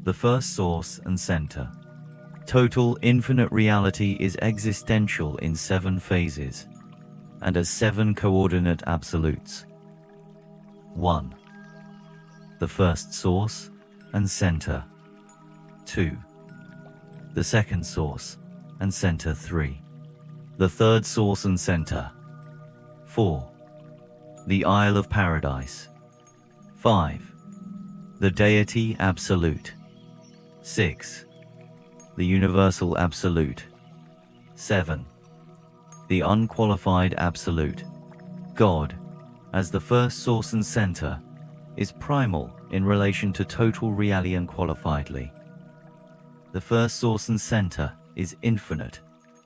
the first source and center. Total infinite reality is existential in 7 phases, and as 7 coordinate absolutes. 1. The first source and center. 2. The second source and center. 3. The third source and center. 4. The Isle of Paradise. 5. The Deity Absolute. 6. The Universal Absolute. 7. The Unqualified Absolute. God, as the first source and center, is primal in relation to total reality unqualifiedly. The first source and center is infinite,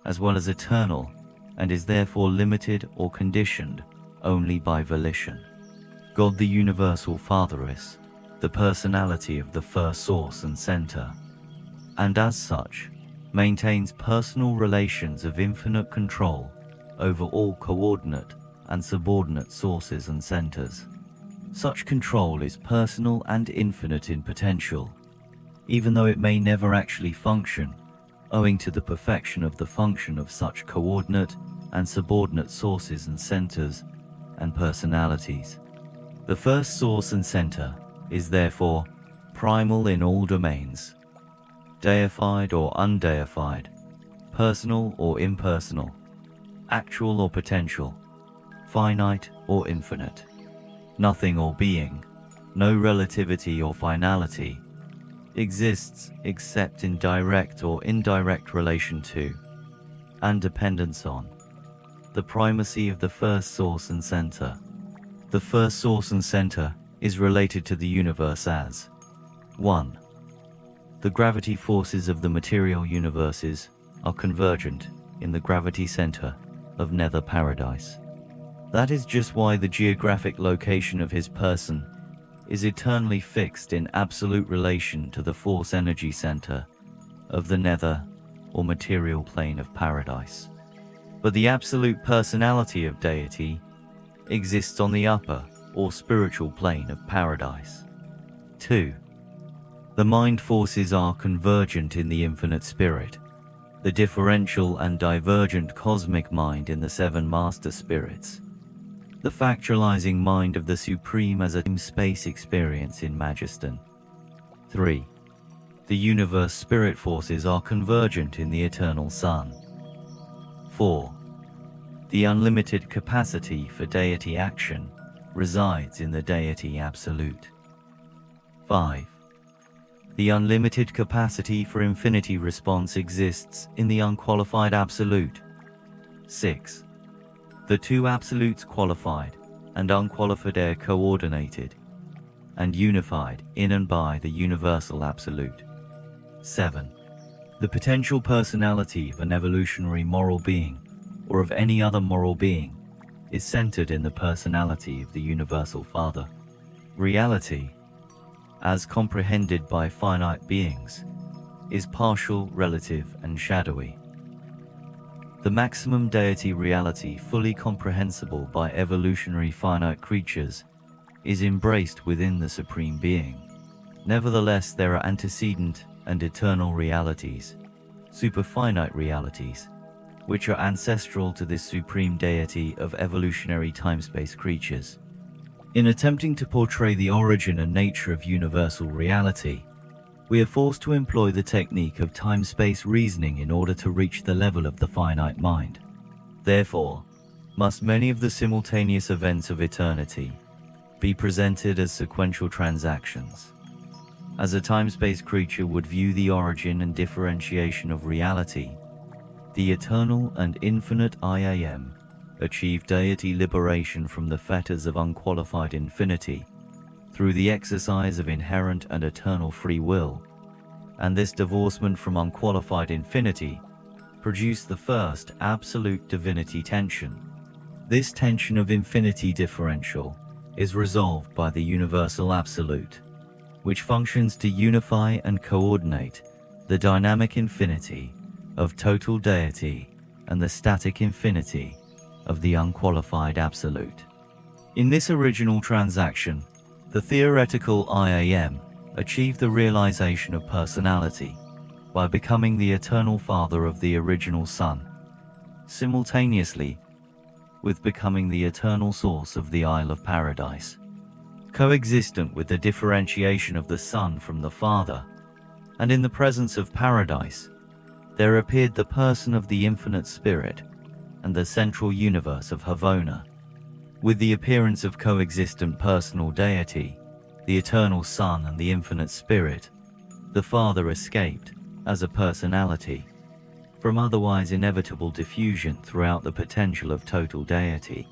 as well as eternal, and is therefore limited or conditioned only by volition. God the Universal Father is the personality of the first source and center, and as such, maintains personal relations of infinite control over all coordinate and subordinate sources and centers. Such control is personal and infinite in potential, even though it may never actually function, owing to the perfection of the function of such coordinate and subordinate sources and centers and personalities. The first source and center is therefore primal in all domains, deified or undeified, personal or impersonal, actual or potential, finite or infinite. Nothing or being, no relativity or finality, exists except in direct or indirect relation to, and dependence on, the primacy of the first source and center. The first source and center is related to the universe as 1. The gravity forces of the material universes are convergent in the gravity center of nether paradise. That is just why the geographic location of his person is eternally fixed in absolute relation to the force energy center of the nether or material plane of paradise. But the absolute personality of deity exists on the upper or spiritual plane of paradise. 2. The mind forces are convergent in the infinite spirit, the differential and divergent cosmic mind in the 7 master spirits, the factualizing mind of the supreme as a time-space experience in Majestan. 3. The universe spirit forces are convergent in the eternal sun. 4. The unlimited capacity for deity action resides in the deity absolute. 5. The unlimited capacity for infinity response exists in the unqualified absolute. 6. The 2 absolutes qualified and unqualified are coordinated and unified in and by the universal absolute. 7. The potential personality of an evolutionary moral being or of any other moral being is centered in the personality of the Universal Father. Reality, as comprehended by finite beings, is partial, relative, and shadowy. The maximum deity reality, fully comprehensible by evolutionary finite creatures, is embraced within the Supreme Being. Nevertheless, there are antecedent and eternal realities, superfinite realities, which are ancestral to this supreme deity of evolutionary time-space creatures. In attempting to portray the origin and nature of universal reality, we are forced to employ the technique of time-space reasoning in order to reach the level of the finite mind. Therefore, must many of the simultaneous events of eternity be presented as sequential transactions. As a time-space creature would view the origin and differentiation of reality, the eternal and infinite I Am achieved deity liberation from the fetters of unqualified infinity through the exercise of inherent and eternal free will, and this divorcement from unqualified infinity produced the first absolute divinity tension. This tension of infinity differential is resolved by the universal absolute, which functions to unify and coordinate the dynamic infinity of total deity and the static infinity of the unqualified absolute. In this original transaction, the theoretical I Am achieve the realization of personality by becoming the eternal father of the original Son, simultaneously with becoming the eternal source of the Isle of Paradise. Coexistent with the differentiation of the Son from the Father, and in the presence of Paradise, there appeared the person of the infinite Spirit and the central universe of Havona. With the appearance of coexistent personal deity, the eternal Son and the infinite Spirit, the Father escaped, as a personality, from otherwise inevitable diffusion throughout the potential of total deity.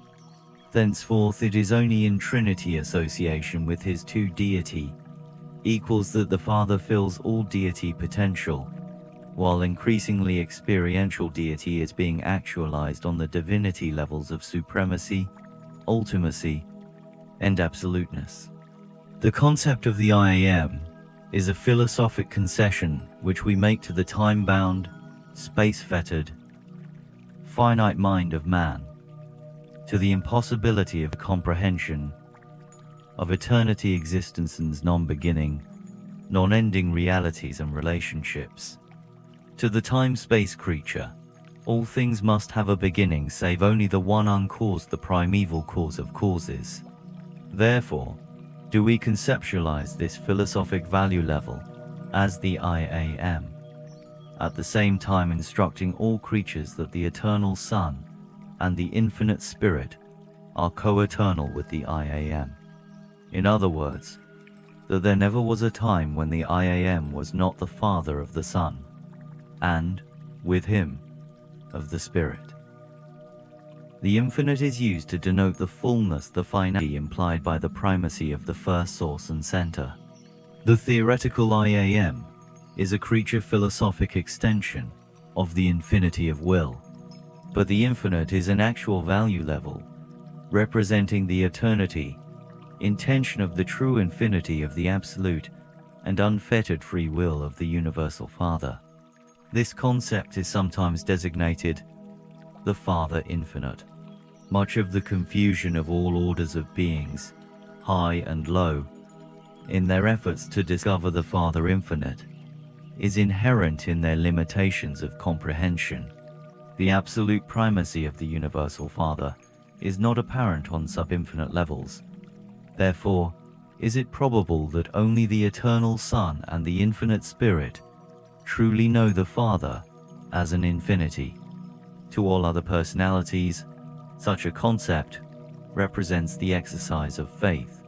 Thenceforth it is only in Trinity association with his two deity equals that the Father fills all deity potential, while increasingly experiential deity is being actualized on the divinity levels of supremacy, ultimacy, and absoluteness. The concept of the I Am is a philosophic concession which we make to the time-bound, space-fettered, finite mind of man, to the impossibility of comprehension of eternity existence's non-beginning, non-ending realities and relationships. To the time-space creature, all things must have a beginning save only the one uncaused, the primeval cause of causes. Therefore, do we conceptualize this philosophic value level as the I Am, at the same time instructing all creatures that the eternal Son and the infinite Spirit are co-eternal with the I Am. In other words, that there never was a time when the I Am was not the Father of the Son, and, with him, of the Spirit. The infinite is used to denote the fullness, the finality implied by the primacy of the first source and center. The theoretical I Am is a creature philosophic extension of the infinity of will, but the infinite is an actual value level, representing the eternity, intention of the true infinity of the absolute and unfettered free will of the universal Father. This concept is sometimes designated the Father Infinite. Much of the confusion of all orders of beings, high and low, in their efforts to discover the Father Infinite, is inherent in their limitations of comprehension. The absolute primacy of the Universal Father is not apparent on sub-infinite levels. Therefore, is it probable that only the Eternal Son and the Infinite Spirit truly know the Father as an infinity? To all other personalities, such a concept represents the exercise of faith.